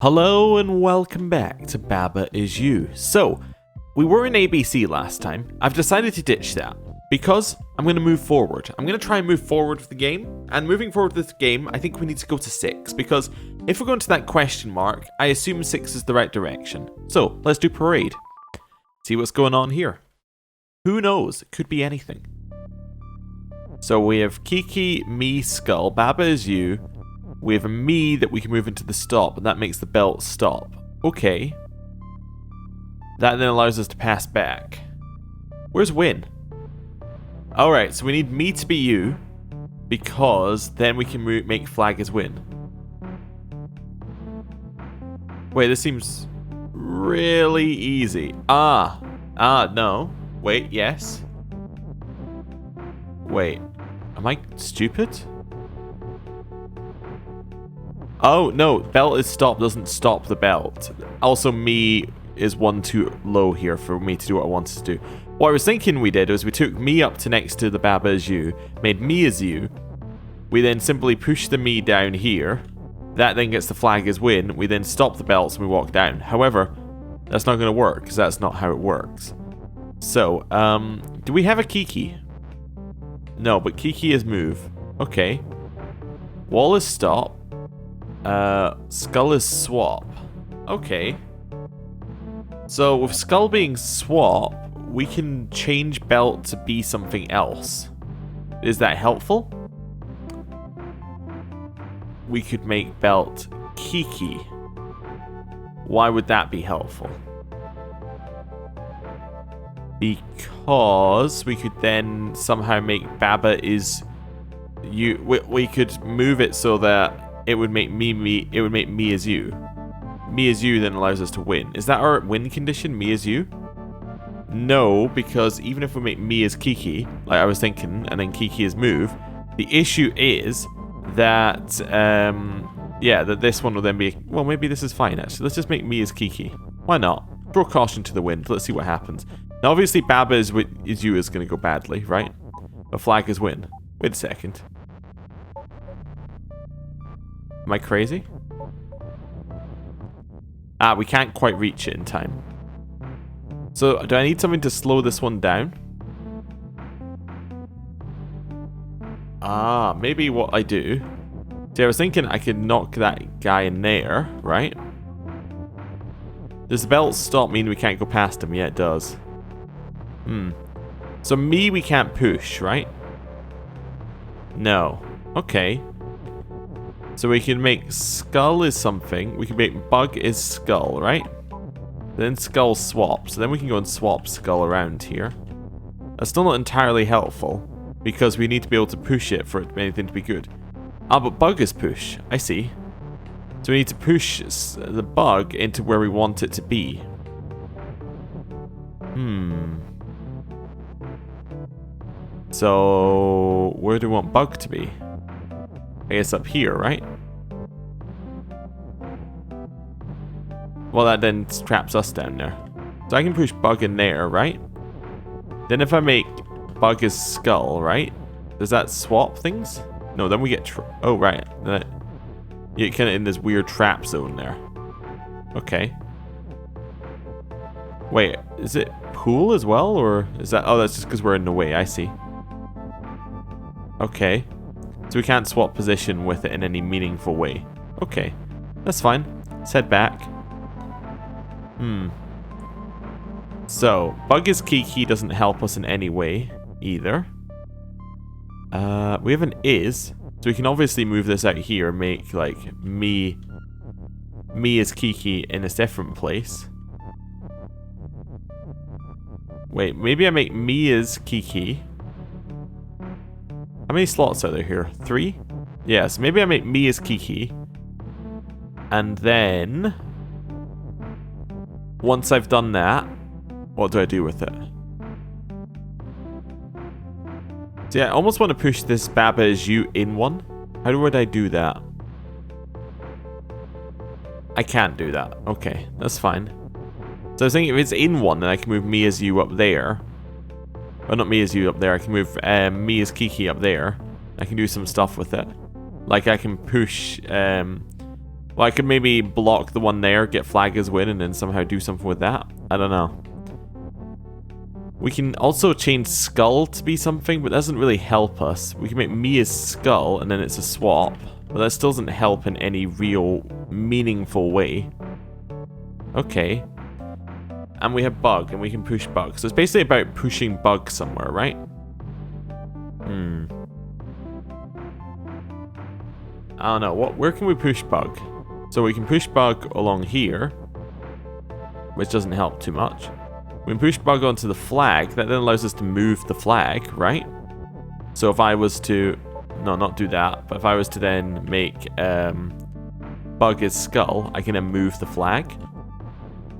Hello and welcome back to Baba Is You. So, we were in ABC last time. I've decided to ditch that because I'm going to move forward. I'm going to try and move forward with the game. And moving forward with this game, I think we need to go to 6 because if we're going to that question mark, I assume 6 is the right direction. So, let's do parade. See what's going on here. Who knows? It could be anything. So we have Kiki, me, Skull, Baba Is You. We have a me that we can move into the stop, and that makes the belt stop. Okay. That then allows us to pass back. Where's Win? Alright, so we need me to be you, because then we can make flag as Win. Wait, this seems really easy. No. Wait, yes. Wait, am I stupid? Oh, no, belt is stop doesn't stop the belt. Also, me is one too low here for me to do what I wanted to do. What I was thinking we did was we took me up to next to the Baba Is You, made me as you. We then simply push the me down here. That then gets the flag as Win. We then stop the belts and we walk down. However, that's not going to work because that's not how it works. So, do we have a Kiki? No, but Kiki is move. Okay. Wall is stop. Skull is swap. Okay. So with Skull being swap, we can change belt to be something else. Is that helpful? We could make belt Kiki. Why would that be helpful? Because we could then somehow make Baba Is You. We could move it so that it would make it would make me as you. Me as you then allows us to win. Is that our win condition, me as you? No, because even if we make me as Kiki, like I was thinking, and then Kiki as move, the issue is that, that this one will then be, well, maybe this is fine actually. Let's just make me as Kiki. Why not? Throw caution to the wind. Let's see what happens. Now obviously Baba Is You is going to go badly, right? But flag is Win. Wait a second. Am I crazy? We can't quite reach it in time. So, do I need something to slow this one down? Maybe what I do... See, I was thinking I could knock that guy in there, right? Does the belt stop mean we can't go past him? Yeah, it does. So me we can't push, right? No. Okay. So we can make Skull is something. We can make Bug is Skull, right? Then Skull swap. So then we can go and swap Skull around here. That's still not entirely helpful, because we need to be able to push it for anything to be good. But Bug is push. I see. So we need to push the Bug into where we want it to be. So where do we want Bug to be? I guess up here, right? Well, that then traps us down there. So I can push Bug in there, right? Then if I make Bug as Skull, right? Does that swap things? No, then we get... oh, right. Then you get kind of in this weird trap zone there. Okay. Wait, is it pool as well? Or is that... oh, that's just because we're in the way. I see. Okay. So we can't swap position with it in any meaningful way. Okay, that's fine. Let's head back. So, Bug is Kiki doesn't help us in any way either. We have an is, so we can obviously move this out here and make like me as Kiki in a different place. Wait, maybe I make me as Kiki. How many slots are there here? 3? Yeah, so maybe I make me as Kiki. And then... once I've done that, what do I do with it? So yeah, I almost want to push this Baba Is You in one. How would I do that? I can't do that. Okay, that's fine. So I was thinking if it's in one, then I can move me as you up there. Well, not me as you up there. I can move me as Kiki up there. I can do some stuff with it. Like I can push Well, I could maybe block the one there, get flag as win, and then somehow do something with that. I don't know. We can also change skull to be something, but that doesn't really help us. We can make me as skull, and then it's a swap. But that still doesn't help in any real, meaningful way. Okay. And we have bug, and we can push bug. So it's basically about pushing bug somewhere, right? I don't know. Where can we push bug? So we can push bug along here, which doesn't help too much. We can push bug onto the flag. That then allows us to move the flag, right? So if I was to... No, not do that. But if I was to then make bug as skull, I can then move the flag.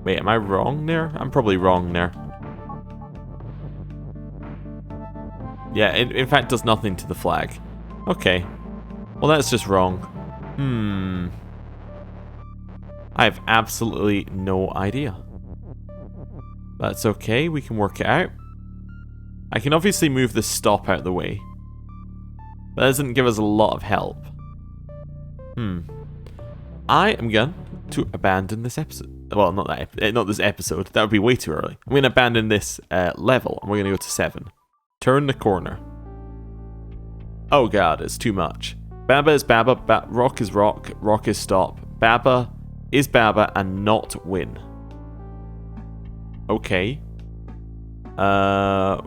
Wait, am I wrong there? I'm probably wrong there. Yeah, it in fact does nothing to the flag. Okay. Well, that's just wrong. I have absolutely no idea. That's okay, we can work it out. I can obviously move the stop out of the way. But that doesn't give us a lot of help. I am going to abandon this episode. Well, not this episode. That would be way too early. I'm going to abandon this level, and we're going to go to 7. Turn the corner. Oh god, it's too much. Baba is Baba, rock is rock, rock is stop. Baba is Baba and not win. Okay. I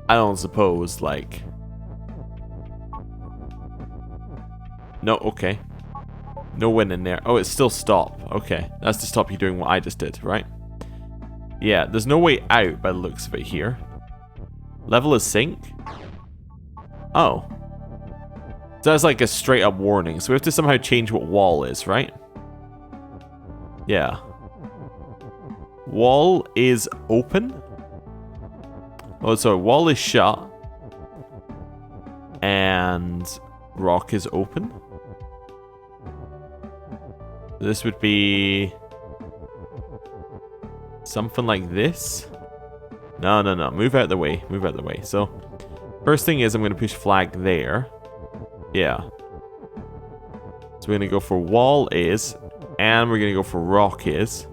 don't suppose, like... No, okay. No win in there. Oh, it's still stop. Okay, that's to stop you doing what I just did, right? Yeah, there's no way out by the looks of it here. Level is sync? Oh. So that's like a straight up warning. So we have to somehow change what wall is, right? Yeah. Wall is open? Oh, sorry. Wall is shut. And rock is open. This would be... something like this? No. Move out of the way. Move out of the way. So, first thing is I'm going to push flag there. Yeah. So we're going to go for wall is, and we're going to go for rock is.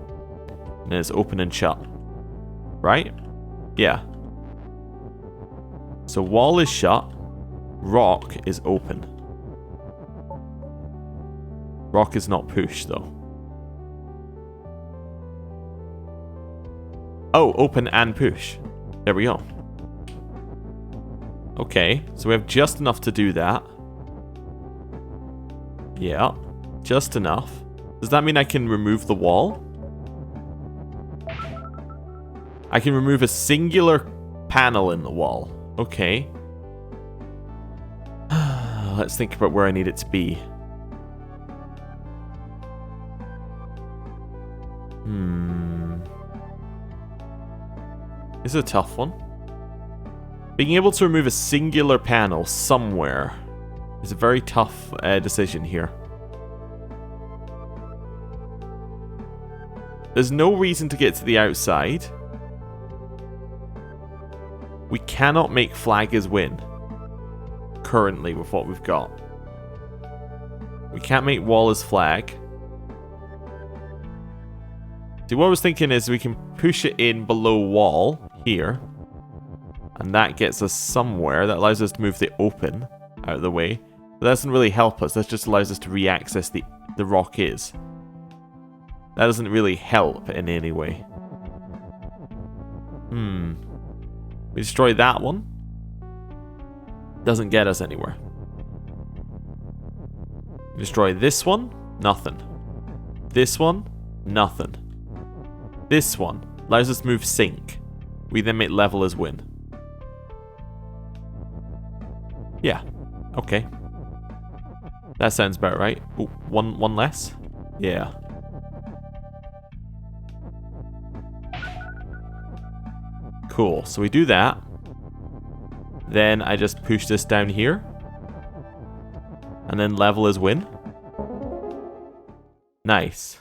And then it's open and shut. Right? Yeah. So wall is shut. Rock is open. Rock is not push though. Oh, open and push. There we go. Okay, so we have just enough to do that. Yeah, just enough. Does that mean I can remove the wall? I can remove a singular panel in the wall. Okay. Let's think about where I need it to be. This is a tough one. Being able to remove a singular panel somewhere is a very tough decision here. There's no reason to get to the outside. We cannot make flag as win. Currently with what we've got. We can't make wall as flag. See, what I was thinking is we can push it in below wall here. And that gets us somewhere. That allows us to move the open out of the way. But that doesn't really help us. That just allows us to re-access the rock is. That doesn't really help in any way. We destroy that one. Doesn't get us anywhere. Destroy this one. Nothing. This one. Nothing. This one allows us to move sync. We then make level as win. Yeah. Okay. That sounds about right. Ooh, one less? Yeah. Cool. So we do that. Then I just push this down here. And then level as win. Nice.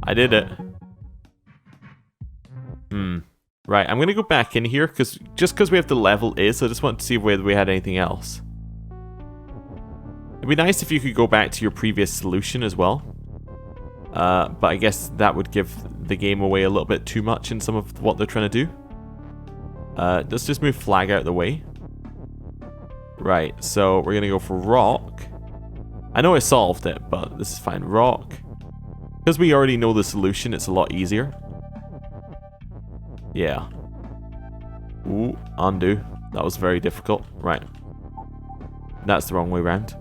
I did it. Right, I'm going to go back in here, just because we have the level is, I just want to see whether we had anything else. It'd be nice if you could go back to your previous solution as well. But I guess that would give the game away a little bit too much in some of what they're trying to do. Let's just move flag out of the way. Right, so we're going to go for rock. I know I solved it, but this is fine. Rock. Because we already know the solution, it's a lot easier. Yeah. Ooh, undo. That was very difficult. Right. That's the wrong way around.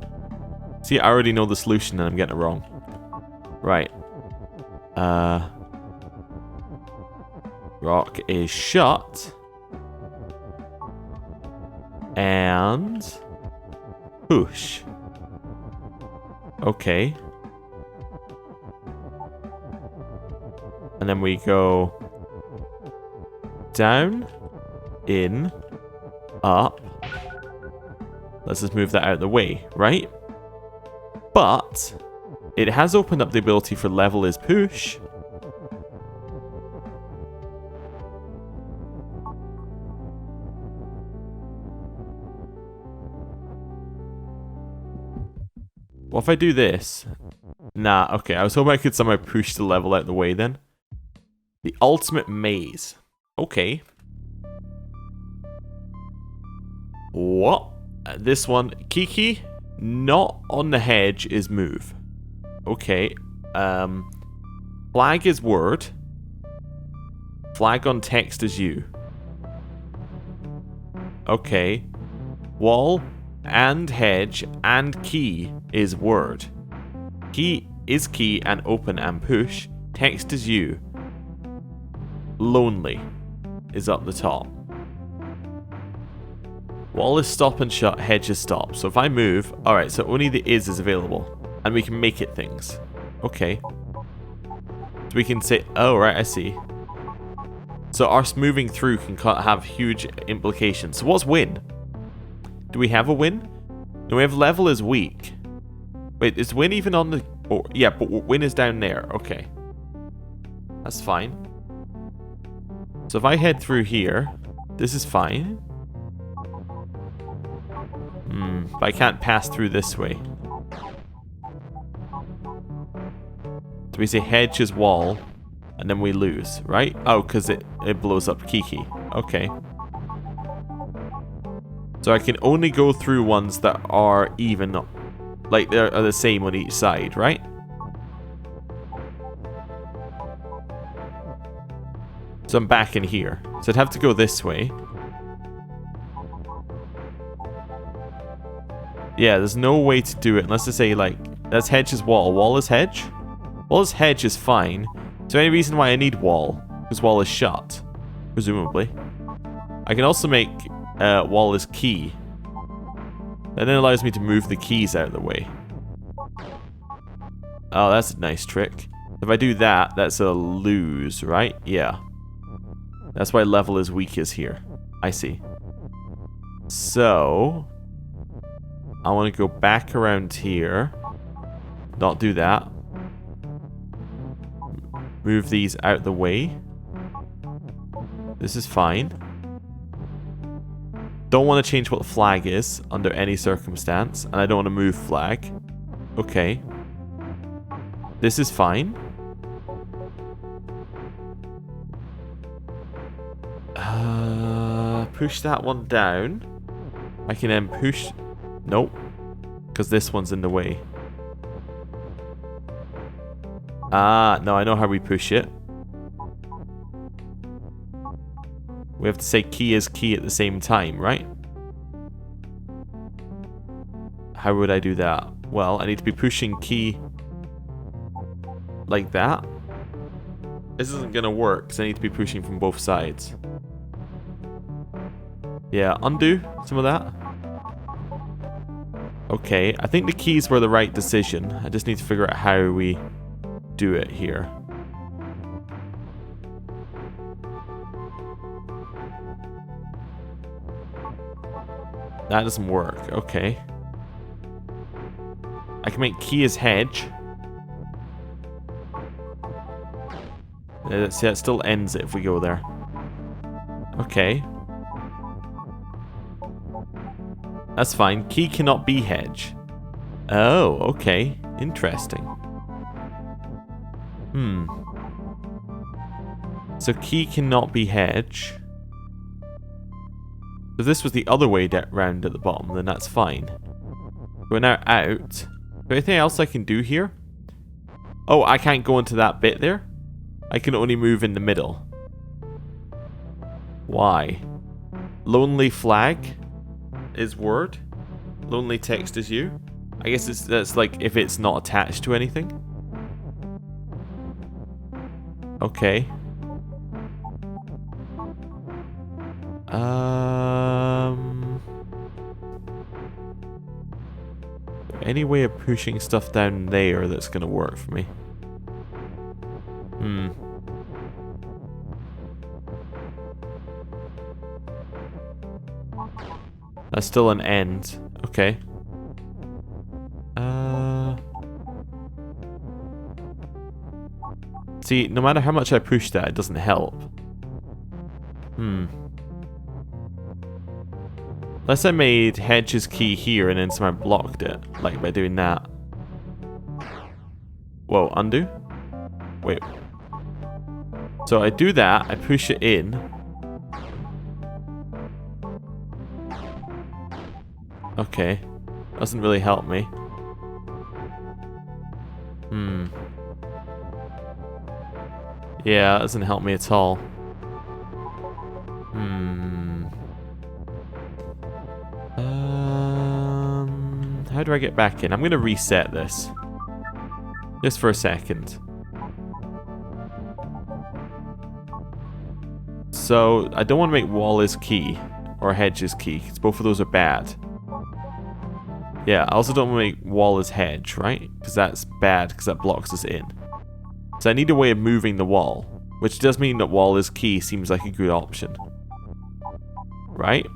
See, I already know the solution and I'm getting it wrong. Right. Rock is shut. And push. Okay. And then we go down, in, up. Let's just move that out of the way, right? But it has opened up the ability for level is push. Well, if I do this... Nah, okay, I was hoping I could somehow push the level out of the way then. The ultimate maze. Okay. What? This one, Kiki, not on the hedge is move. Okay. Flag is word. Flag on text is you. Okay. Wall and hedge and key is word. Key is key and open and push. Text is you. Lonely is up the top. Wall is stop and shut, hedge is stop. So if I move, alright, so only the is available. And we can make it things. Okay. So we can say, oh right, I see. So us moving through can have huge implications. So what's win? Do we have a win? No, we have level is weak. Wait, is win even on the... Oh, yeah, but win is down there. Okay. That's fine. So if I head through here, this is fine. But I can't pass through this way. So we say hedge is wall, and then we lose, right? Oh, because it blows up Kiki. Okay. So I can only go through ones that are even, like they are the same on each side, right? So I'm back in here. So I'd have to go this way. Yeah, there's no way to do it unless I say like, that's hedge is wall. Wall is hedge? Wall is hedge is fine. Is there any reason why I need wall? Because wall is shut, presumably. I can also make wall is key. That then allows me to move the keys out of the way. Oh, that's a nice trick. If I do that, that's a lose, right? Yeah. That's why level is weak is here. I see. So... I want to go back around here. Not do that. Move these out the way. This is fine. Don't want to change what the flag is under any circumstance. And I don't want to move flag. Okay. This is fine. Push that one down. I can then push... Nope. Because this one's in the way. Ah, no, I know how we push it. We have to say key is key at the same time, right? How would I do that? Well, I need to be pushing key like that. This isn't going to work because I need to be pushing from both sides. Yeah, undo some of that. Okay, I think the keys were the right decision. I just need to figure out how we do it here. That doesn't work. Okay. I can make key as hedge. See, that still ends it if we go there. Okay. That's fine. Key cannot be hedge. Oh, okay. Interesting. So key cannot be hedge. If this was the other way round at the bottom, then that's fine. We're now out. Is there anything else I can do here? Oh, I can't go into that bit there? I can only move in the middle. Why? Lonely flag is word. Lonely text is you. I guess that's like if it's not attached to anything. Okay. Any way of pushing stuff down there that's gonna work for me? That's still an end. Okay. See, no matter how much I push that, it doesn't help. Unless I made hedge's key here and then somehow blocked it, like by doing that. Whoa, undo? Wait. So I do that, I push it in. Okay. Doesn't really help me. Yeah, that doesn't help me at all. How do I get back in? I'm gonna reset this. Just for a second. So, I don't want to make wall is key. Or hedge is key, because both of those are bad. Yeah, I also don't want to make wall is hedge, right? Because that's bad, because that blocks us in. So I need a way of moving the wall. Which does mean that wall is key seems like a good option. Right?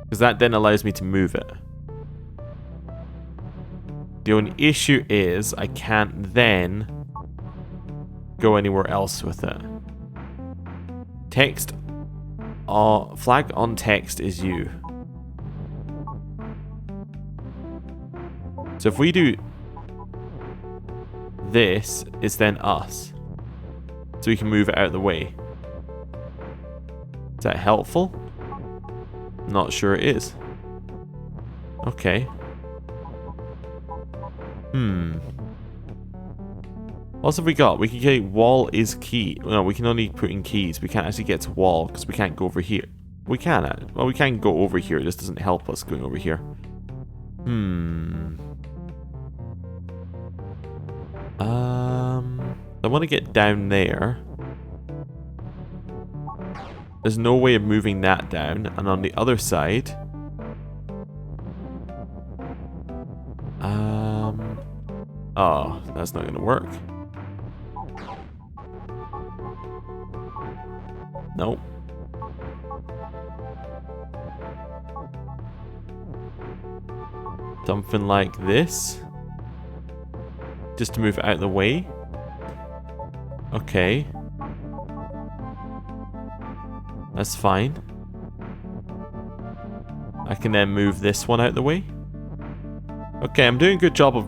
Because that then allows me to move it. The only issue is I can't then go anywhere else with it. Text. Flag on text is you. So if we do this, it's then us. So we can move it out of the way. Is that helpful? Not sure it is. Okay. What else have we got? We can get wall is key. No, we can only put in keys. We can't actually get to wall because we can't go over here. We can. Well, we can go over here. It just doesn't help us going over here. I want to get down there. There's no way of moving that down. And on the other side... Oh, that's not going to work. Nope. Something like this. Just to move it out of the way. Okay. That's fine. I can then move this one out of the way. Okay, I'm doing a good job of,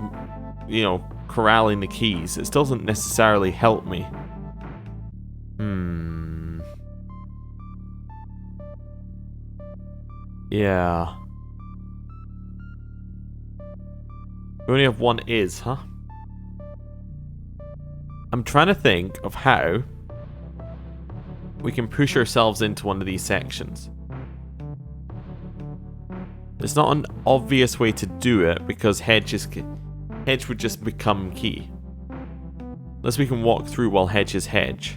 you know, corralling the keys. It still doesn't necessarily help me. Yeah. We only have one is, huh? I'm trying to think of how we can push ourselves into one of these sections. It's not an obvious way to do it because hedge would just become key. Unless we can walk through while hedge is hedge.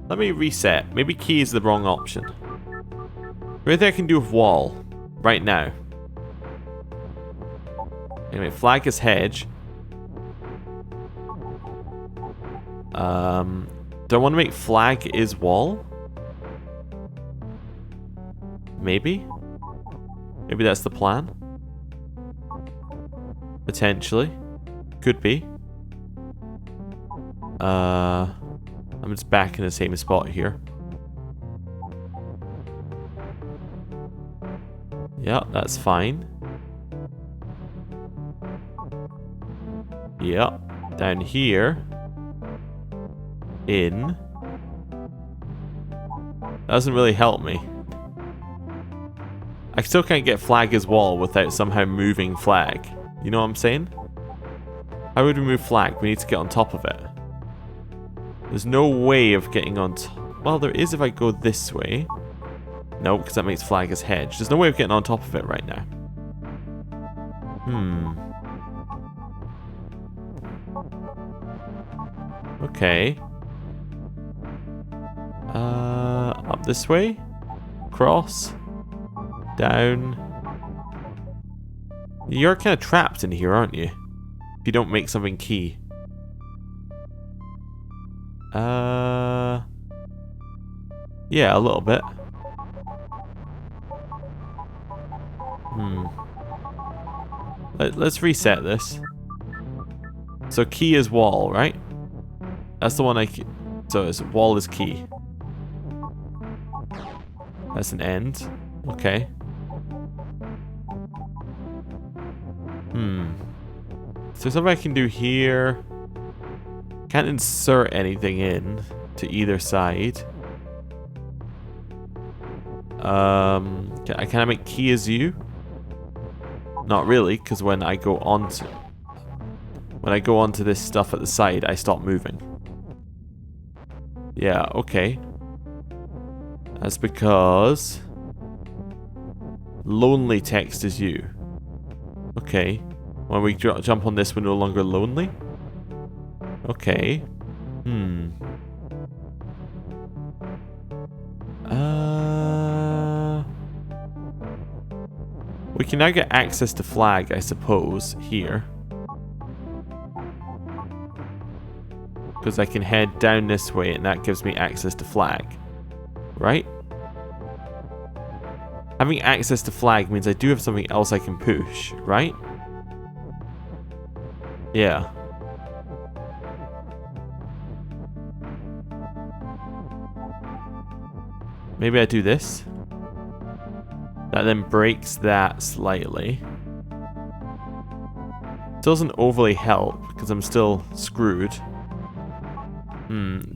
Let me reset. Maybe key is the wrong option. Anything I can do with wall right now. Anyway, flag is hedge. Do I want to make flag is wall? Maybe? Maybe that's the plan? Potentially. Could be. I'm just back in the same spot here. Yeah, that's fine. Yep. Down here. In. Doesn't really help me. I still can't get flag as wall without somehow moving flag. You know what I'm saying? How would we move flag? We need to get on top of it. There's no way of getting on top. Well, there is if I go this way. No, because that makes flag as hedge. There's no way of getting on top of it right now. Okay. Up this way? Cross? Down? You're kind of trapped in here, aren't you? If you don't make something key. Yeah, a little bit. Let's reset this. So key is wall, right? That's the one so it's wall is key. That's an end. Okay. So something I can do here. Can't insert anything in to either side. Can I make key as you? Not really, because when I go onto this stuff at the side, I stop moving. Yeah, okay. That's because lonely text is you. Okay. When we jump on this, we're no longer lonely? Okay. We can now get access to flag, I suppose, here. Because I can head down this way and that gives me access to flag. Right? Having access to flag means I do have something else I can push, right? Yeah. Maybe I do this. That then breaks that slightly. Doesn't overly help because I'm still screwed.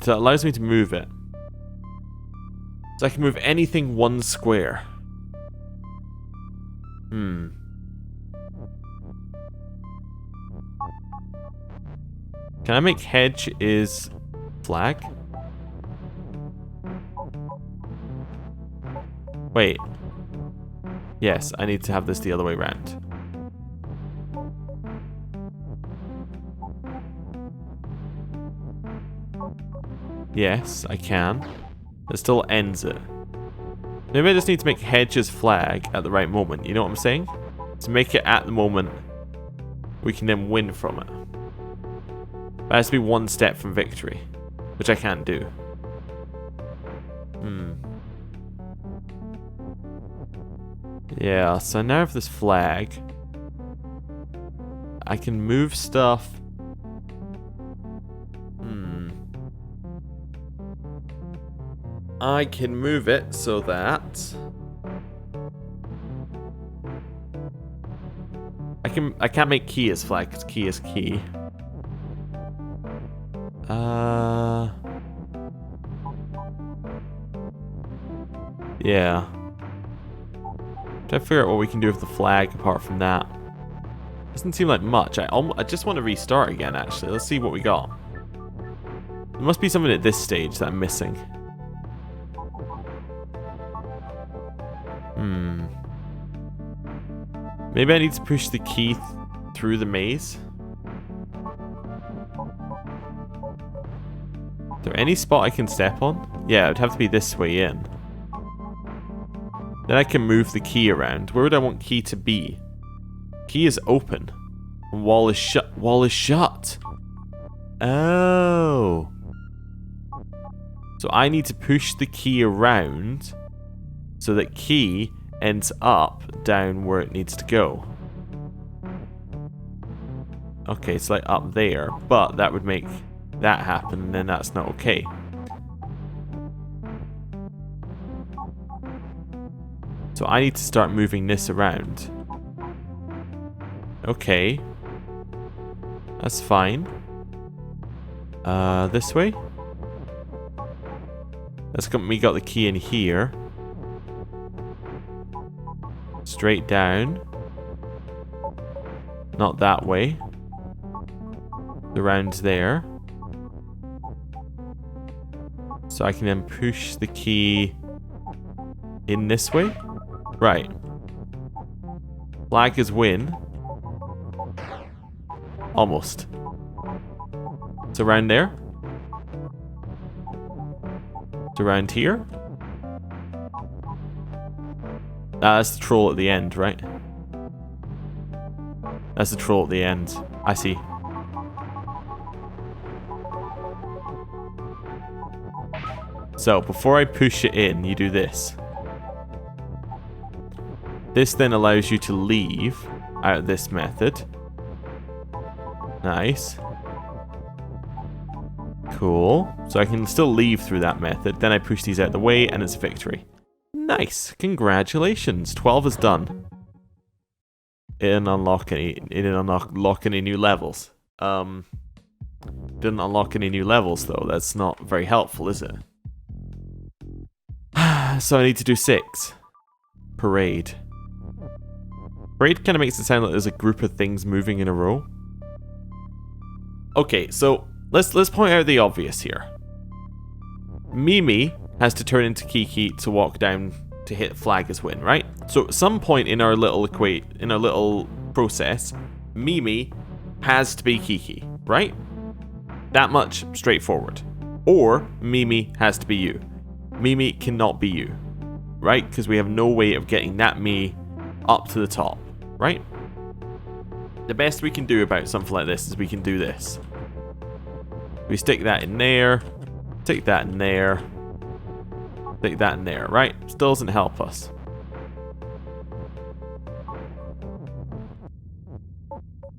So it allows me to move it. So I can move anything one square. Can I make hedge is flag? Wait. Yes, I need to have this the other way around. Yes, I can. It still ends it. Maybe I just need to make hedge as flag at the right moment. You know what I'm saying? To make it at the moment, we can then win from it. But it has to be one step from victory, which I can't do. Yeah, so now I have this flag. I can move stuff. I can move it so that I can't make key as flag because key is key. Yeah. Try to figure out what we can do with the flag apart from that. Doesn't seem like much. I just want to restart again, actually. Let's see what we got. There must be something at this stage that I'm missing. Maybe I need to push the key through the maze. Is there any spot I can step on? Yeah, it would have to be this way in. Then I can move the key around. Where would I want key to be? Key is open. Wall is shut. Wall is shut. Oh. So I need to push the key around so that key ends up down where it needs to go. Okay, it's like up there, but that would make that happen, and then that's not okay. So I need to start moving this around. Okay. That's fine. This way? We got the key in here. Straight down. Not that way. Around there. So I can then push the key in this way? Right. Flag is win. Almost. It's around there. It's around here. That's the troll at the end, right? That's the troll at the end. I see. So, before I push it in, you do this. This then allows you to leave out of this method. Nice. Cool. So I can still leave through that method. Then I push these out of the way and it's victory. Nice. Congratulations. 12 is done. It didn't unlock any new levels. Didn't unlock any new levels though. That's not very helpful, is it? So I need to do 6. Parade. Parade kind of makes it sound like there's a group of things moving in a row. Okay, so let's point out the obvious here. Mimi has to turn into Kiki to walk down to hit flag as win, right? So at some point in our little process, Mimi has to be Kiki, right? That much straightforward. Or Mimi has to be you. Mimi cannot be you, right? Because we have no way of getting that me up to the top, right? The best we can do about something like this is we can do this. We stick that in there, stick that in there, stick that in there, right? Still doesn't help us.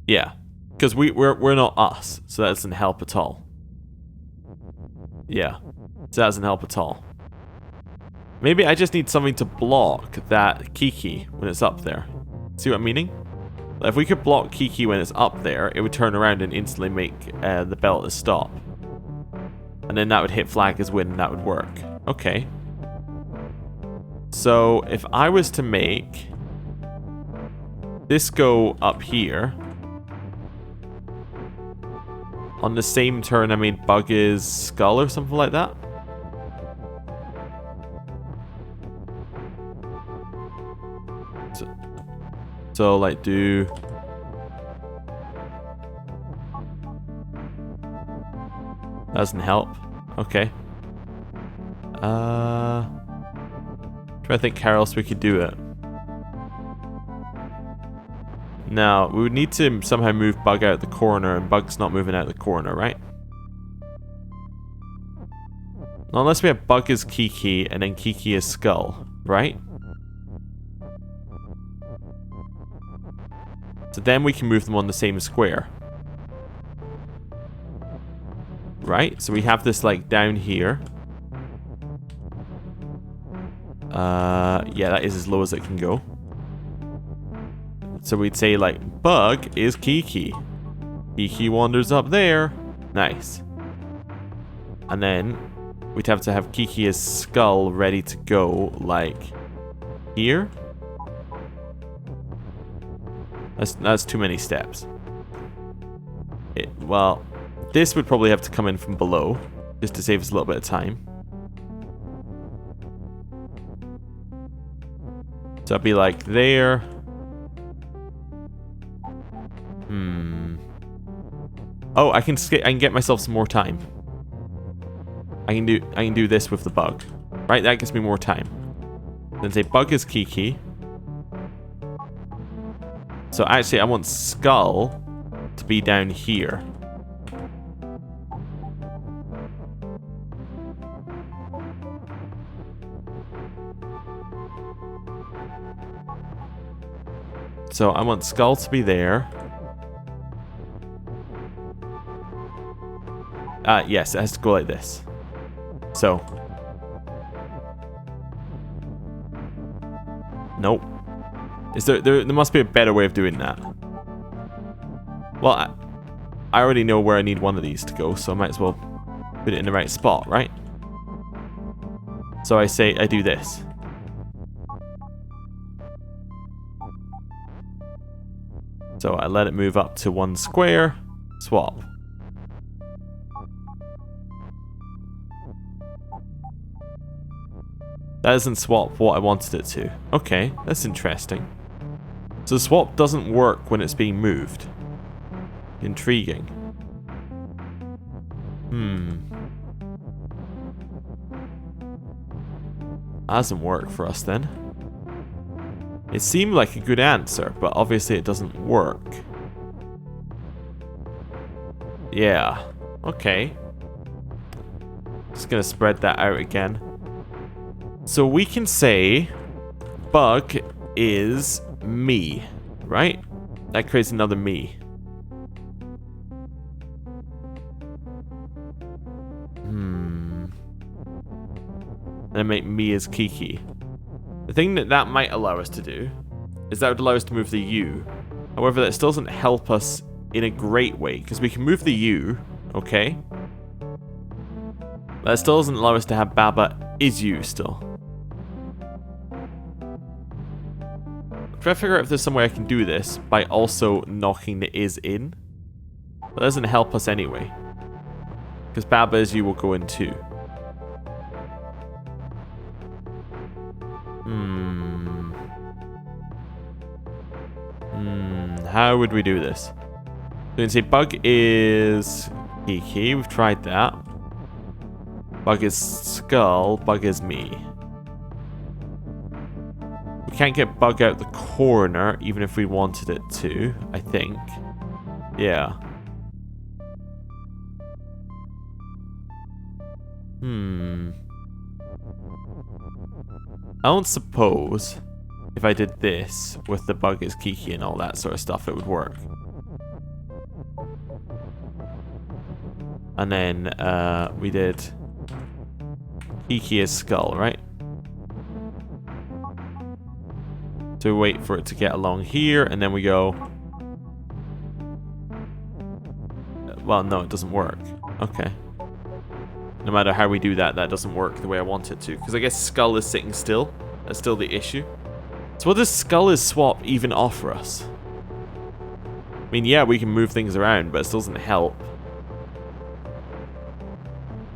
Yeah, because we're not us, so that doesn't help at all. Yeah, so that doesn't help at all. Maybe I just need something to block that Kiki when it's up there. See what I'm meaning? If we could block Kiki when it's up there, it would turn around and instantly make the belt stop. And then that would hit flag as win and that would work. Okay. So if I was to make this go up here, on the same turn I made Bug's skull or something like that. So like do... Doesn't help. Okay. Try to think how else we could do it. Now, we would need to somehow move Bug out the corner, and Bug's not moving out the corner, right? Unless we have Bug as Kiki, and then Kiki as Skull, right? So then we can move them on the same square. Right? So we have this like down here. Yeah, that is as low as it can go. So we'd say like Bug is Kiki. Kiki wanders up there. Nice. And then we'd have to have Kiki as Skull ready to go like here. That's too many steps. Well, this would probably have to come in from below, just to save us a little bit of time. So it'd be like there. Oh, I can get myself some more time. I can do this with the Bug. Right? That gives me more time. Then say Bug is Kiki. So actually, I want Skull to be down here. So I want Skull to be there. Yes, it has to go like this. So. Nope. Is there must be a better way of doing that. Well, I already know where I need one of these to go, so I might as well put it in the right spot, right? So I say I do this. So I let it move up to 1 square, swap. That doesn't swap what I wanted it to. Okay, that's interesting. So the swap doesn't work when it's being moved. Intriguing. That doesn't work for us then. It seemed like a good answer, but obviously it doesn't work. Yeah. Okay. Just gonna spread that out again. So we can say bug is me, right? That creates another me. And make me as Kiki. The thing that might allow us to do is that would allow us to move the U. However, that still doesn't help us in a great way, because we can move the U, okay? But that still doesn't allow us to have Baba is you still. I'm trying to figure out if there's some way I can do this by also knocking the is in. But that doesn't help us anyway. Because Baba is you will go in too. How would we do this? So we can say bug is Kiki. We've tried that. Bug is skull. Bug is me. We can't get bug out the corner, even if we wanted it to, I think. Yeah. I don't suppose if I did this with the bug is Kiki and all that sort of stuff, it would work. And then we did Kiki is skull, right? So we wait for it to get along here, and then we go... Well, no, it doesn't work. Okay. No matter how we do that, that doesn't work the way I want it to. Because I guess skull is sitting still. That's still the issue. So what does skull is swap even offer us? I mean, yeah, we can move things around, but it still doesn't help.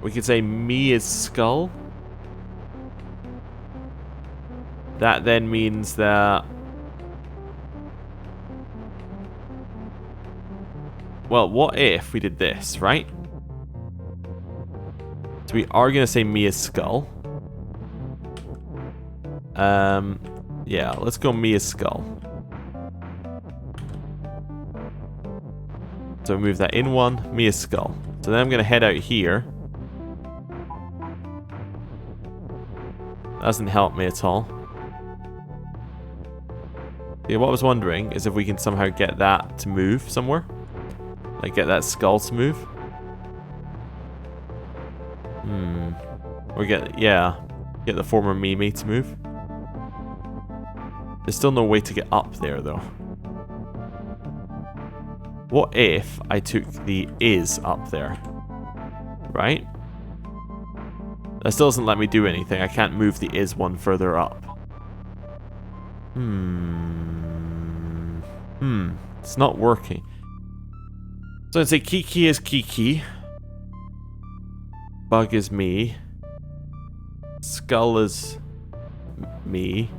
We could say me is skull. That then means that... Well, what if we did this, right? So we are going to say me is skull. Yeah, let's go me is skull. So we move that in 1, me is skull. So then I'm going to head out here. That doesn't help me at all. Yeah, what I was wondering is if we can somehow get that to move somewhere. Like get that skull to move. Or get the former Mimi to move. There's still no way to get up there though. What if I took the is up there? Right? That still doesn't let me do anything. I can't move the is one further up. It's not working. So I'd say Kiki is Kiki. Bug is me. Skull is me.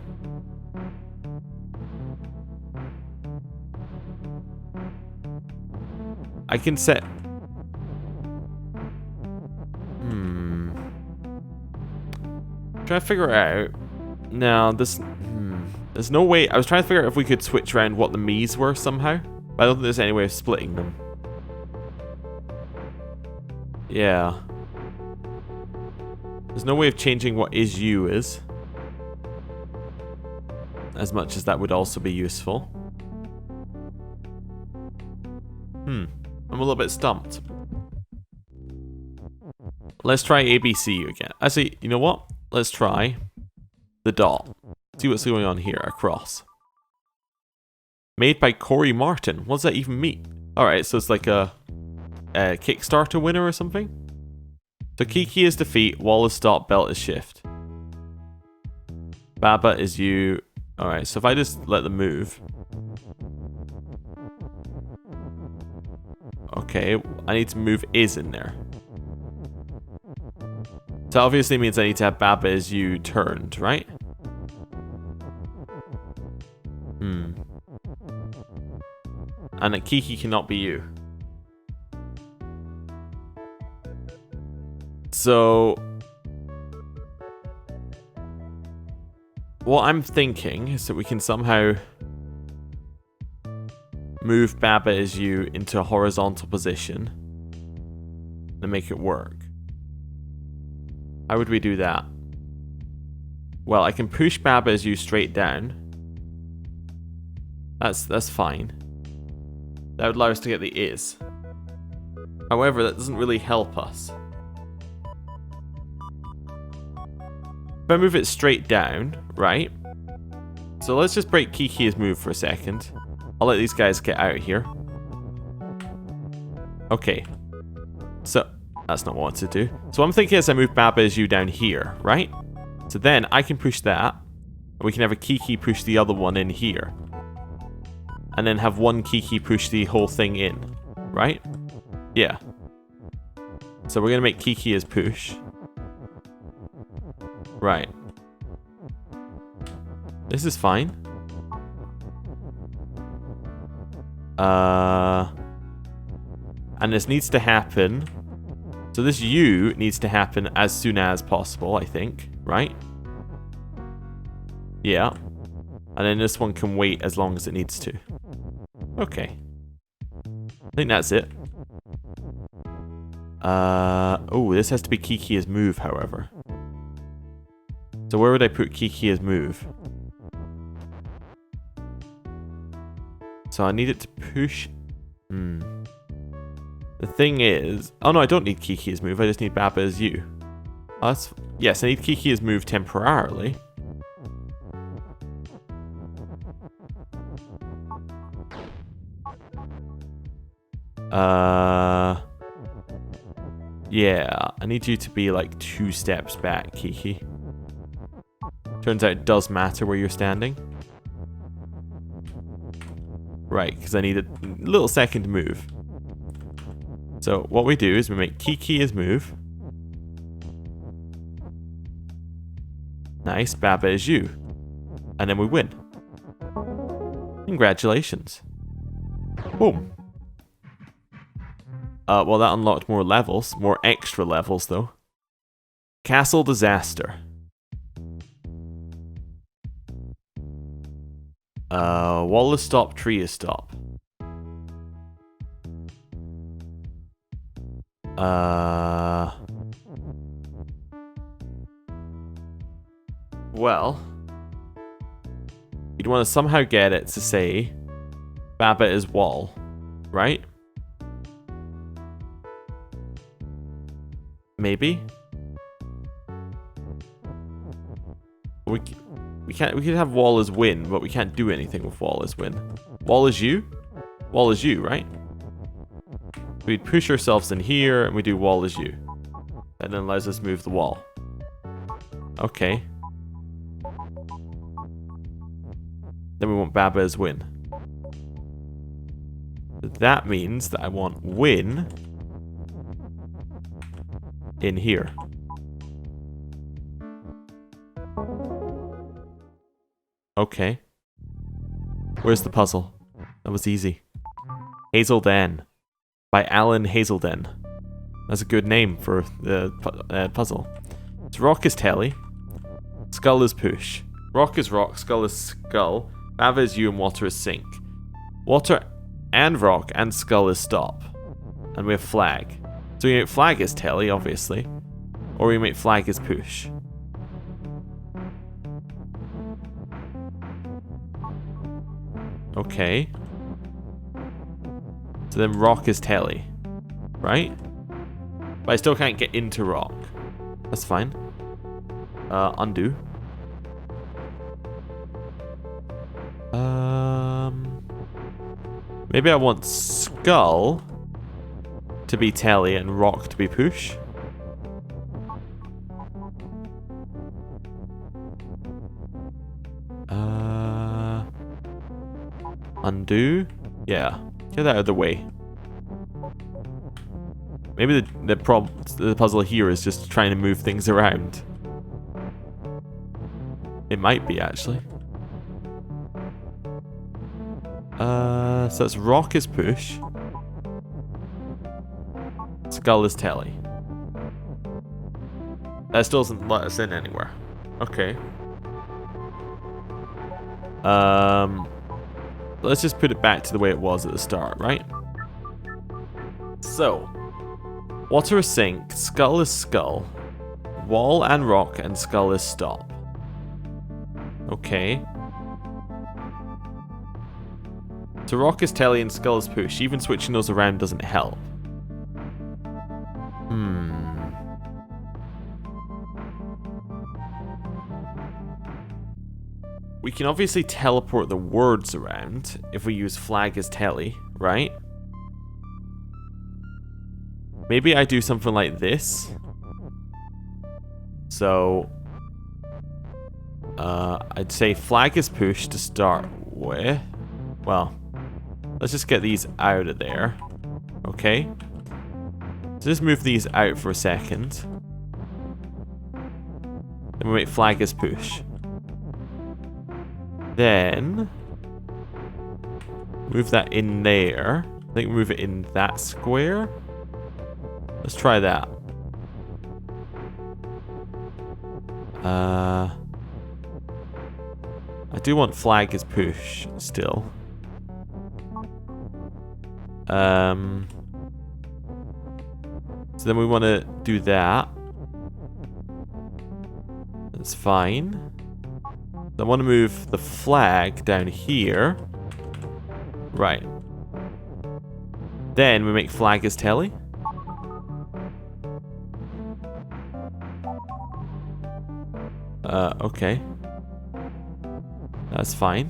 I can set... Trying to figure it out. No, this... There's no way... I was trying to figure out if we could switch around what the me's were somehow. But I don't think there's any way of splitting them. Yeah. There's no way of changing what is you is. As much as that would also be useful. I'm a little bit stumped. Let's try ABC again. Actually, you know what? Let's try the dot. See what's going on here across. Made by Corey Martin. What does that even mean? Alright, so it's like a Kickstarter winner or something. So Kiki is defeat, wall is stop, belt is shift. Baba is you. Alright, so if I just let them move. Okay, I need to move is in there. So obviously means I need to have Baba as you turned, right? And that Kiki cannot be you. So what I'm thinking is that we can somehow move Baba as you into a horizontal position and make it work. How would we do that? Well, I can push Baba as you straight down. That's fine. That would allow us to get the is. However, that doesn't really help us. If I move it straight down, right? So let's just break Kiki's move for a second. I'll let these guys get out of here. Okay. So, that's not what I wanted to do. So what I'm thinking is I move Baba as you down here, right? So then I can push that. And we can have a Kiki push the other one in here. And then have one Kiki push the whole thing in. Right? Yeah. So we're going to make Kiki as push. Right. This is fine. And this needs to happen. So this U needs to happen as soon as possible, I think. Right? Yeah. And then this one can wait as long as it needs to. Okay. I think that's it. Oh, this has to be Kiki as move, however. So where would I put Kiki as move? So I need it to push. The thing is... Oh no, I don't need Kiki as move. I just need Baba as you. Oh, yes, I need Kiki as move temporarily. Yeah, I need you to be like 2 steps back, Kiki. Turns out it does matter where you're standing. Right, because I need a little second to move. So what we do is we make Kiki as move. Nice, Baba is you. And then we win. Congratulations. Boom. Well, that unlocked more levels. More extra levels, though. Castle Disaster. Wall is stop, tree is stop. Well, you'd want to somehow get it to say Baba is wall, right? Maybe. We can have wall as win, but we can't do anything with wall as win. Wall is you? Wall is you, right? We'd push ourselves in here and we do wall is you. That then allows us to move the wall. Okay. Then we want Baba as win. That means that I want win in here. Okay. Where's the puzzle? That was easy. Hazelden. By Alan Hazelden. That's a good name for the puzzle. So rock is telly. Skull is push. Rock is rock. Skull is skull. Baba is you and water is sink. Water and rock and skull is stop. And we have flag. So we make flag as telly, obviously. Or we make flag as push. Okay. So then rock is telly. Right? But I still can't get into rock. That's fine. Undo. Maybe I want skull to be telly and rock to be push. Undo? Yeah. Get that out of the way. Maybe the puzzle here is just trying to move things around. It might be, actually. So that's rock is push. Skull is telly. That still doesn't let us in anywhere. Okay. Let's just put it back to the way it was at the start, right? So, water is sink, skull is skull, wall and rock, and skull is stop. Okay. So rock is telly and skull is push. Even switching those around doesn't help. We can obviously teleport the words around if we use flag as telly, right? Maybe I do something like this. So, I'd say flag is push to start with. Well, let's just get these out of there. Okay. So just move these out for a second. Then we make flag as push. Then move that in there. I think move it in that square. Let's try that. I do want flag as push still. So then we want to do that. That's fine. I want to move the flag down here. Right. Then we make flag as telly. Okay. That's fine.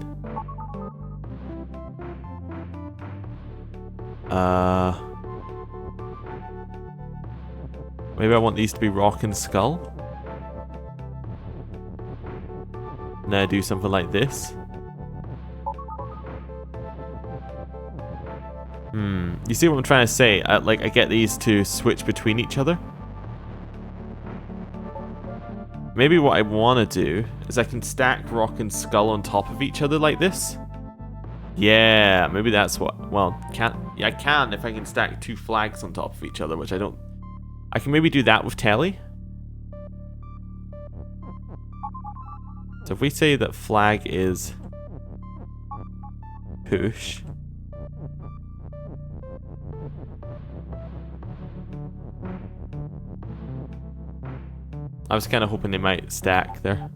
Maybe I want these to be rock and skull. Now do something like this. You see what I'm trying to say? I get these to switch between each other. Maybe what I want to do is I can stack rock and skull on top of each other like this. Yeah, maybe that's what. Well, I can if I can stack two flags on top of each other, which I don't. I can maybe do that with telly. So if we say that flag is push. I was kind of hoping they might stack there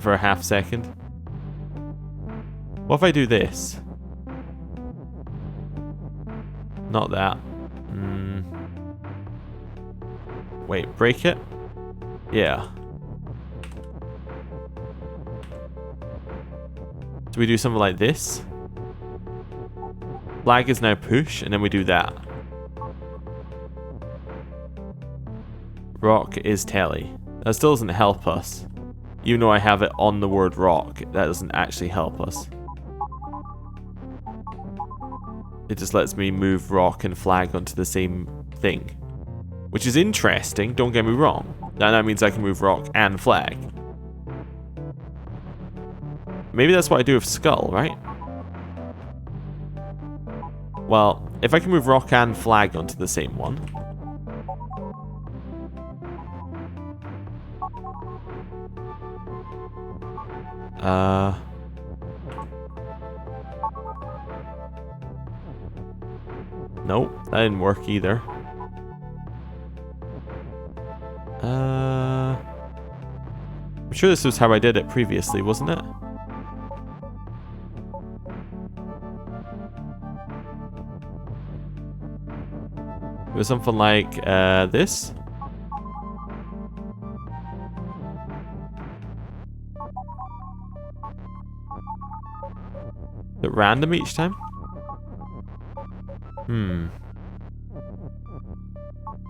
for a half second. What if I do this? Not that. Wait, break it? Yeah. Do we do something like this? Flag is now push, and then we do that. Rock is telly. That still doesn't help us. Even though I have it on the word rock, that doesn't actually help us. It just lets me move rock and flag onto the same thing. Which is interesting, don't get me wrong. That means I can move rock and flag. Maybe that's what I do with skull, right? Well, if I can move rock and flag onto the same one. Nope, that didn't work either. I'm sure this was how I did it previously, wasn't it? It was something like this. Is it random each time?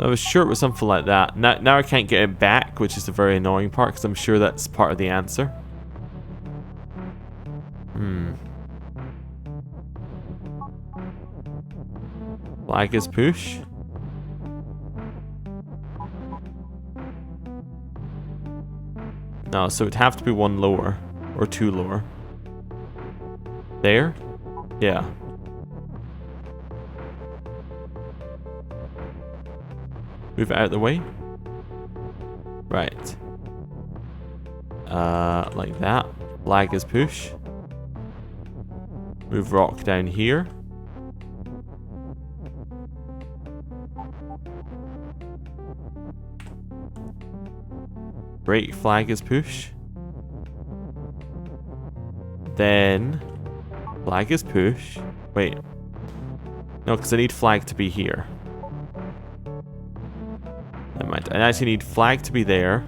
I was sure it was something like that. Now I can't get it back, which is the very annoying part, because I'm sure that's part of the answer. Flag is push. No, so it'd have to be one lower. Or two lower. There? Yeah. Move it out of the way. Right. Like that. Flag is push. Move rock down here. Break flag is push. Then flag is push. Wait. No, because I need flag to be here. Never mind. I actually need flag to be there.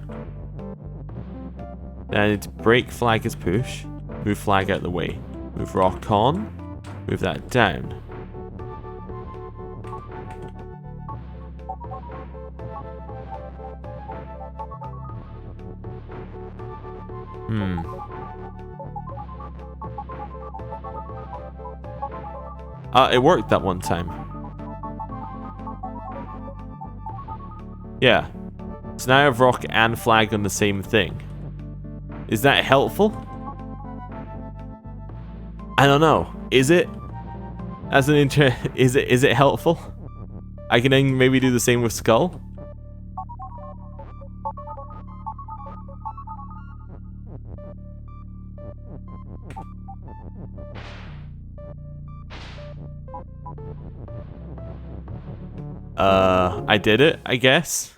Then I need to break flag is push. Move flag out of the way. Move rock on. Move that down. It worked that one time. Yeah. So now I have rock and flag on the same thing. Is that helpful? I don't know. Is it? As an is it helpful? I can then maybe do the same with skull. I did it, I guess.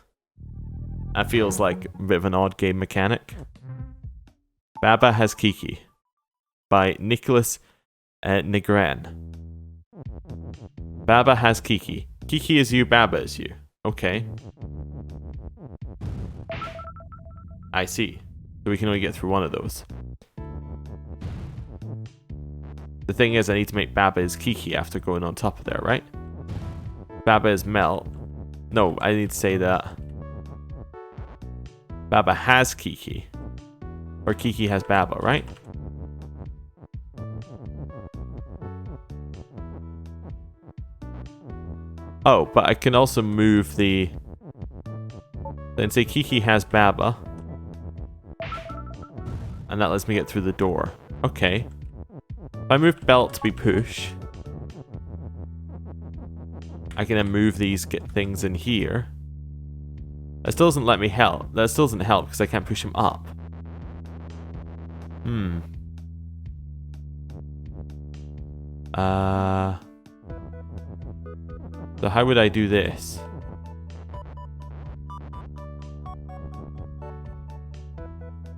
That feels like a bit of an odd game mechanic. Baba has Kiki by Nicholas Negran. Baba has Kiki. Kiki is you, Baba is you. Okay. I see. So we can only get through one of those. The thing is, I need to make Baba is Kiki after going on top of there, right? Baba is Melt. No, I need to say that. Baba has Kiki. Or Kiki has Baba, right? Oh, but I can also move the... Then say Kiki has Baba. And that lets me get through the door. Okay. If I move Belt to be push... I can then move these things in here. That still doesn't let me help. That still doesn't help because I can't push him up. So how would I do this?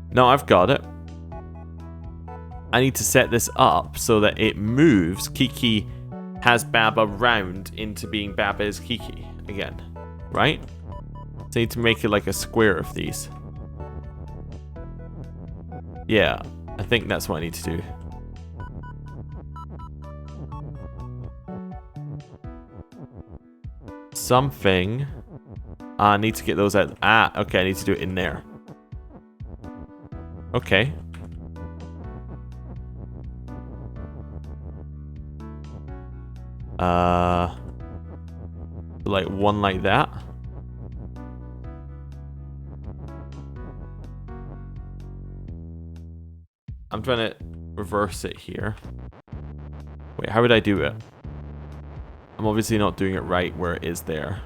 No, I've got it. I need to set this up so that it moves Kiki has Baba round into being Baba is Kiki again, right? So I need to make it like a square of these. Yeah, I think that's what I need to do. Something. I need to get those out. Ah, okay, I need to do it in there. Okay. Like one like that. I'm trying to reverse it here. Wait, how would I do it? I'm obviously not doing it right where it is there.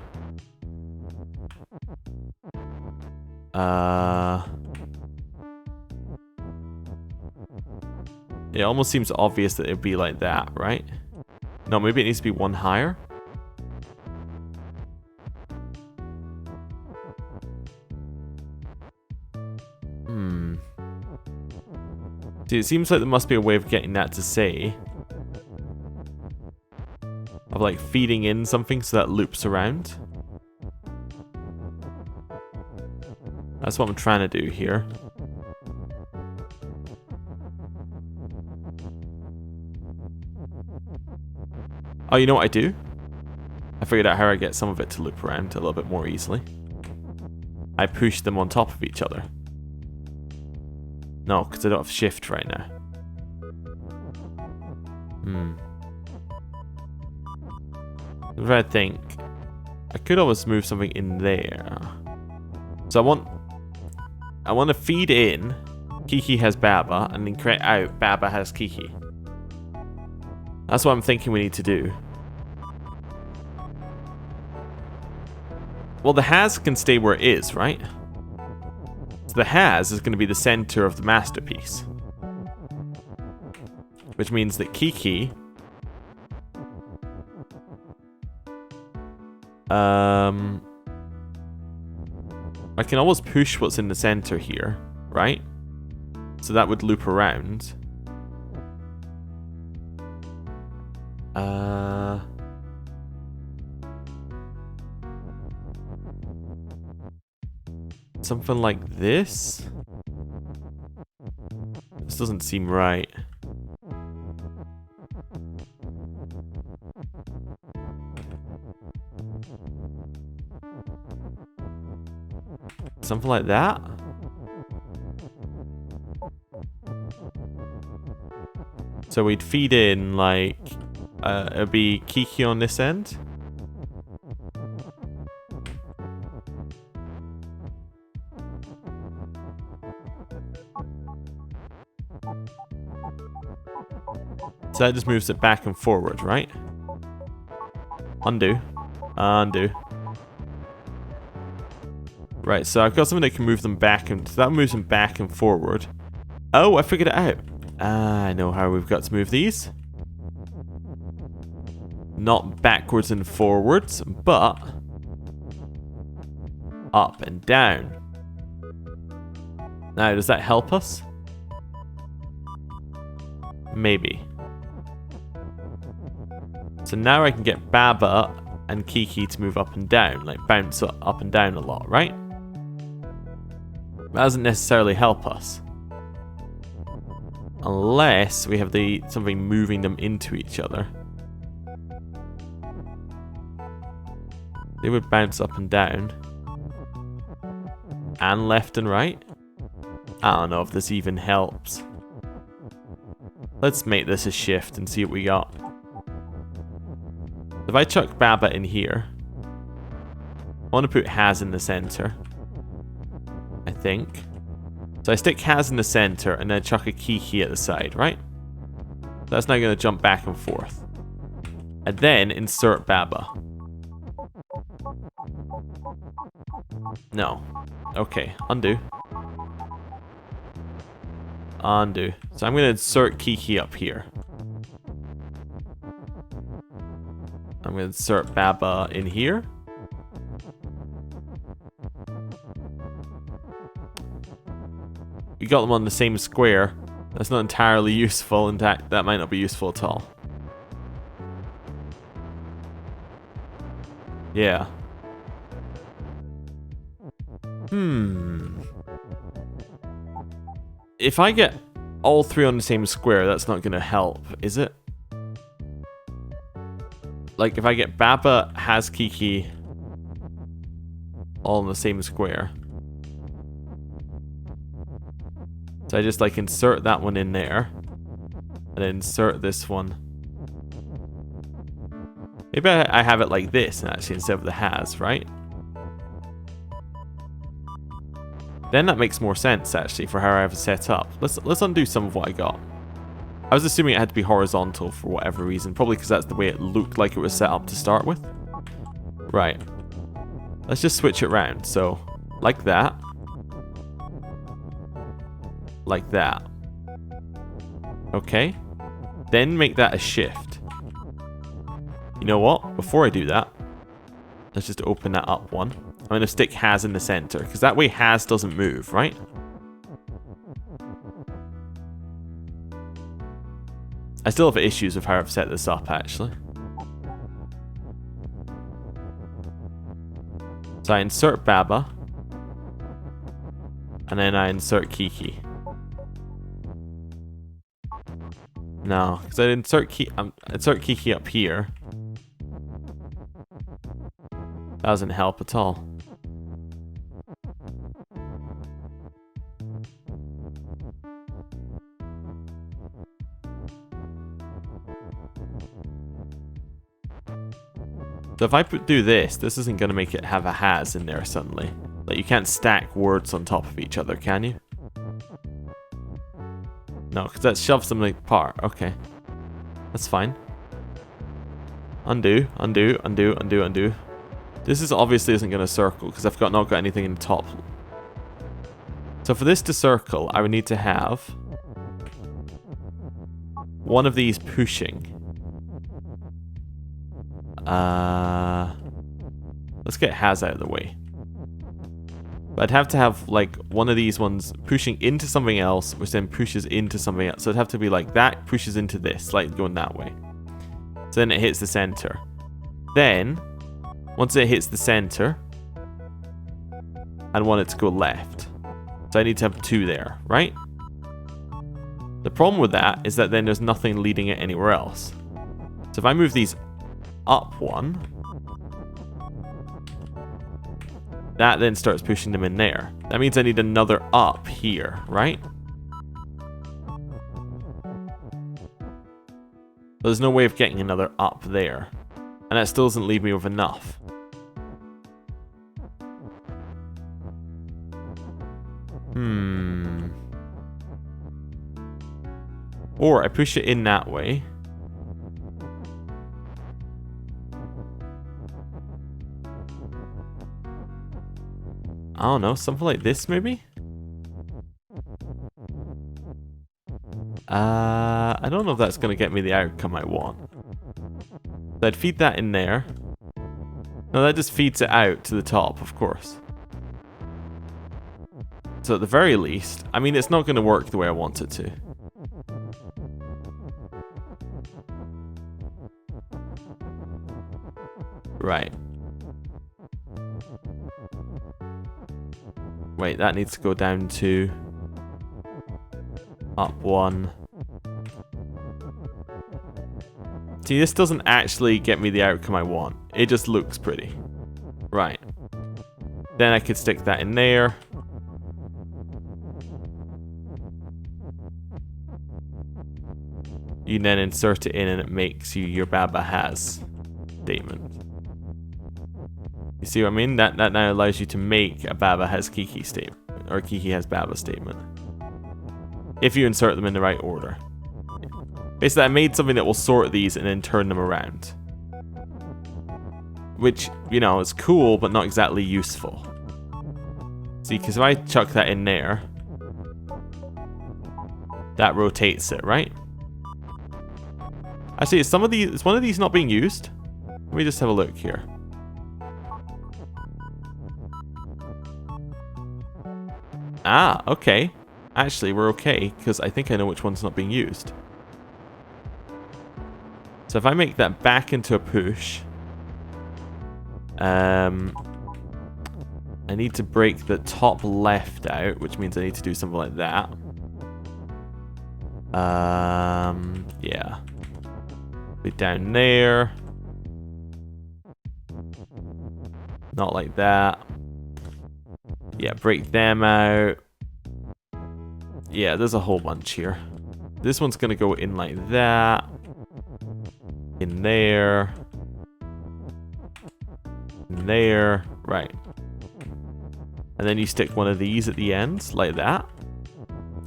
It almost seems obvious that it'd be like that, right? No, maybe it needs to be one higher. See, it seems like there must be a way of getting that to say. Of like feeding in something so that loops around. That's what I'm trying to do here. Oh, you know what I do? I figured out how I get some of it to loop around a little bit more easily. I push them on top of each other. No, because I don't have shift right now. If I think, I could always move something in there. So I want to feed in. Kiki has Baba, and then create out Baba has Kiki. That's what I'm thinking we need to do. Well, the has can stay where it is, right? So the has is going to be the center of the masterpiece. Which means that Kiki... I can always push what's in the center here, right? So that would loop around. Something like this? This doesn't seem right. Something like that? So we'd feed in like it'd be Kiki on this end. So that just moves it back and forward, right? Undo. Undo. Right, so I've got something that can move them back, and so that moves them back and forward. Oh, I figured it out. I know how we've got to move these. Not backwards and forwards, but up and down. Now, does that help us? Maybe. So now I can get Baba and Kiki to move up and down, like bounce up and down a lot, right? That doesn't necessarily help us. Unless we have something moving them into each other. They would bounce up and down. And left and right. I don't know if this even helps. Let's make this a shift and see what we got. If I chuck Baba in here, I want to put Has in the center. I think. So I stick Has in the center and then chuck a Kiki at the side, right? That's now going to jump back and forth. And then insert Baba. No. Okay, undo. Undo. So I'm going to insert Kiki up here. I'm going to insert Baba in here. We got them on the same square. That's not entirely useful. In fact, that might not be useful at all. Yeah. If I get all three on the same square, that's not going to help, is it? Like, if I get Baba, Has Kiki all in the same square. So I just, like, insert that one in there. And then insert this one. Maybe I have it like this, actually, instead of the Has, right? Then that makes more sense, actually, for how I have it set up. Let's undo some of what I got. I was assuming it had to be horizontal for whatever reason. Probably because that's the way it looked like it was set up to start with. Right. Let's just switch it around. So, like that. Like that. Okay. Then make that a shift. You know what? Before I do that, let's just open that up one. I'm going to stick Has in the center, because that way Has doesn't move, right? I still have issues with how I've set this up, actually. So I insert Baba. And then I insert Kiki. No, because I insert Kiki up here. That doesn't help at all. So if I do this, this isn't going to make it have a has in there suddenly. Like, you can't stack words on top of each other, can you? No, because that shoves them apart. Okay. That's fine. Undo, undo, undo, undo, undo. This is obviously isn't going to circle because I've not got anything in the top. So for this to circle, I would need to have one of these pushing. Let's get has out of the way. But I'd have to have like one of these ones pushing into something else, which then pushes into something else. So it'd have to be like that pushes into this, like going that way. So then it hits the center. Then, once it hits the center, I'd want it to go left. So I need to have two there, right? The problem with that is that then there's nothing leading it anywhere else. So if I move these up one, that then starts pushing them in there. That means I need another up here, right? There's no way of getting another up there. And that still doesn't leave me with enough. Or I push it in that way. I don't know, something like this maybe? I don't know if that's going to get me the outcome I want. So I'd feed that in there. No, that just feeds it out to the top, of course. So at the very least, I mean, it's not going to work the way I want it to. Right. Wait, that needs to go down to up one. See, this doesn't actually get me the outcome I want. It just looks pretty. Right. Then I could stick that in there. You then insert it in and it makes you your Baba has statement. You see what I mean? That now allows you to make a Baba has Kiki statement. Or Kiki has Baba statement. If you insert them in the right order. Basically, I made something that will sort these and then turn them around. Which, you know, is cool, but not exactly useful. See, because if I chuck that in there, that rotates it, right? Actually, is one of these not being used? Let me just have a look here. Ah, okay. Actually, we're okay, because I think I know which one's not being used. So if I make that back into a push, I need to break the top left out, which means I need to do something like that. Yeah. Be down there. Not like that. Yeah, break them out. Yeah, there's a whole bunch here. This one's gonna go in like that. In there. In there. Right. And then you stick one of these at the ends, like that.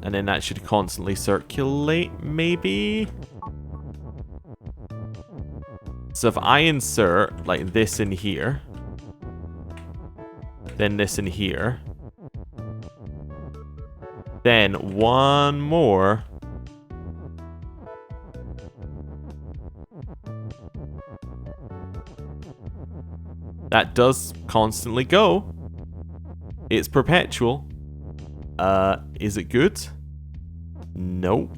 And then that should constantly circulate, maybe? So if I insert, like, this in here, then this in here, then one more, that does constantly go. It's perpetual. Is it good? No.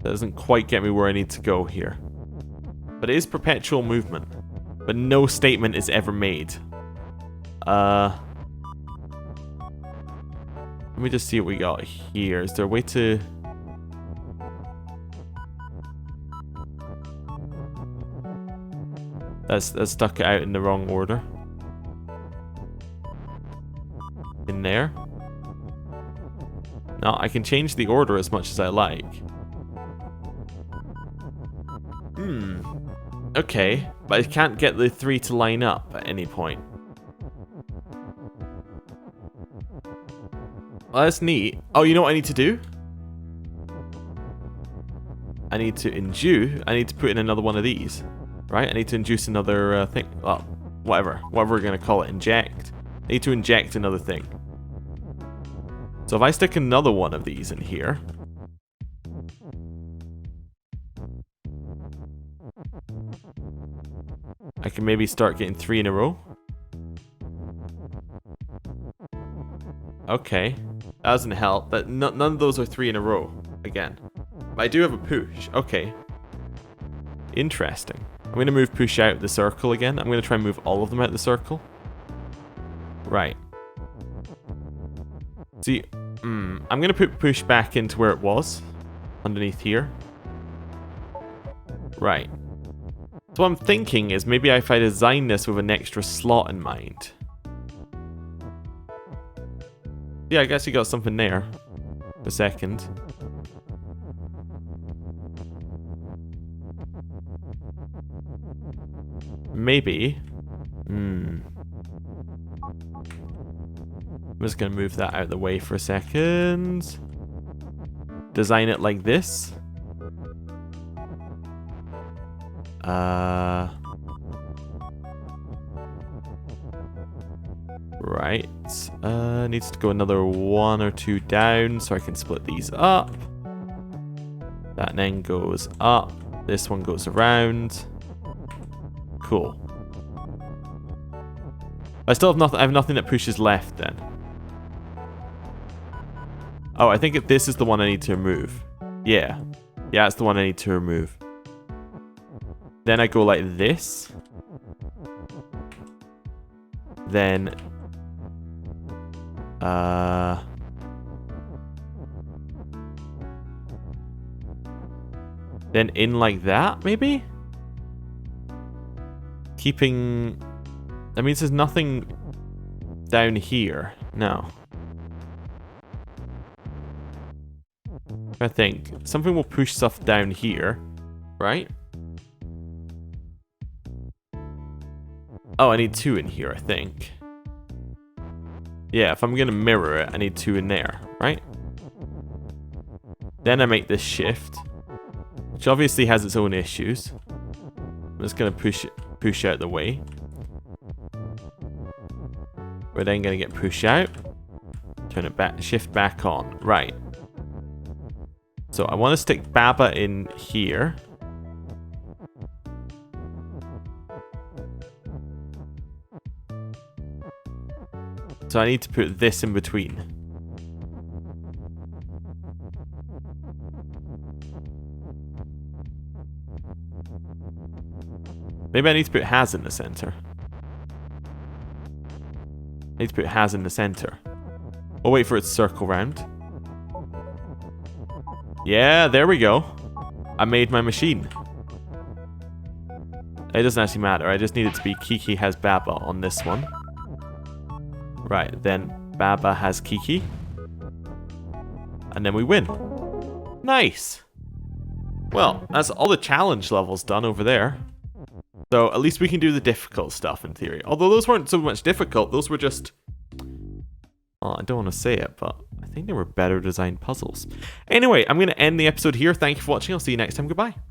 That doesn't quite get me where I need to go here. But it is perpetual movement. But no statement is ever made. Let me just see what we got here. Is there a way to... That's stuck it out in the wrong order. In there. Now, I can change the order as much as I like. Okay, but I can't get the 3 to line up at any point. Well, that's neat. Oh, you know what I need to do? I need to induce. I need to put in another one of these. Right? I need to induce another thing. Well, whatever we're going to call it. Inject. I need to inject another thing. So if I stick another one of these in here. I can maybe start getting 3 in a row. Okay. That doesn't help. None of those are 3 in a row. Again. But I do have a push. Okay. Interesting. I'm going to move push out the circle again. I'm going to try and move all of them out the circle. Right. See, I'm going to put push back into where it was. Underneath here. Right. So what I'm thinking is maybe if I design this with an extra slot in mind. Yeah, I guess you got something there. A second. Maybe. I'm just going to move that out of the way for a second. Design it like this. Right. Needs to go another 1 or 2 down so I can split these up. That then goes up. This one goes around. Cool. I still have nothing. I have nothing that pushes left then. Oh, I think this is the one I need to remove. Yeah. Yeah, it's the one I need to remove. Then I go like this. Then then in like that, maybe? Keeping... That means there's nothing down here. No. I think. Something will push stuff down here. Right? Oh, I need 2 in here, I think. Yeah, if I'm going to mirror it, I need 2 in there, right? Then I make this shift, which obviously has its own issues. I'm just going to push out the way. We're then going to get push out. Turn it back, shift back on. Right. So I want to stick Baba in here. So I need to put this in between. Maybe I need to put Has in the center. I need to put Has in the center. We'll wait for it to circle round. Yeah, there we go. I made my machine. It doesn't actually matter. I just need it to be Kiki has Baba on this one. Right, then Baba has Kiki. And then we win. Nice! Well, that's all the challenge levels done over there. So at least we can do the difficult stuff in theory. Although those weren't so much difficult, those were just... Well, I don't want to say it, but I think they were better designed puzzles. Anyway, I'm going to end the episode here. Thank you for watching. I'll see you next time. Goodbye.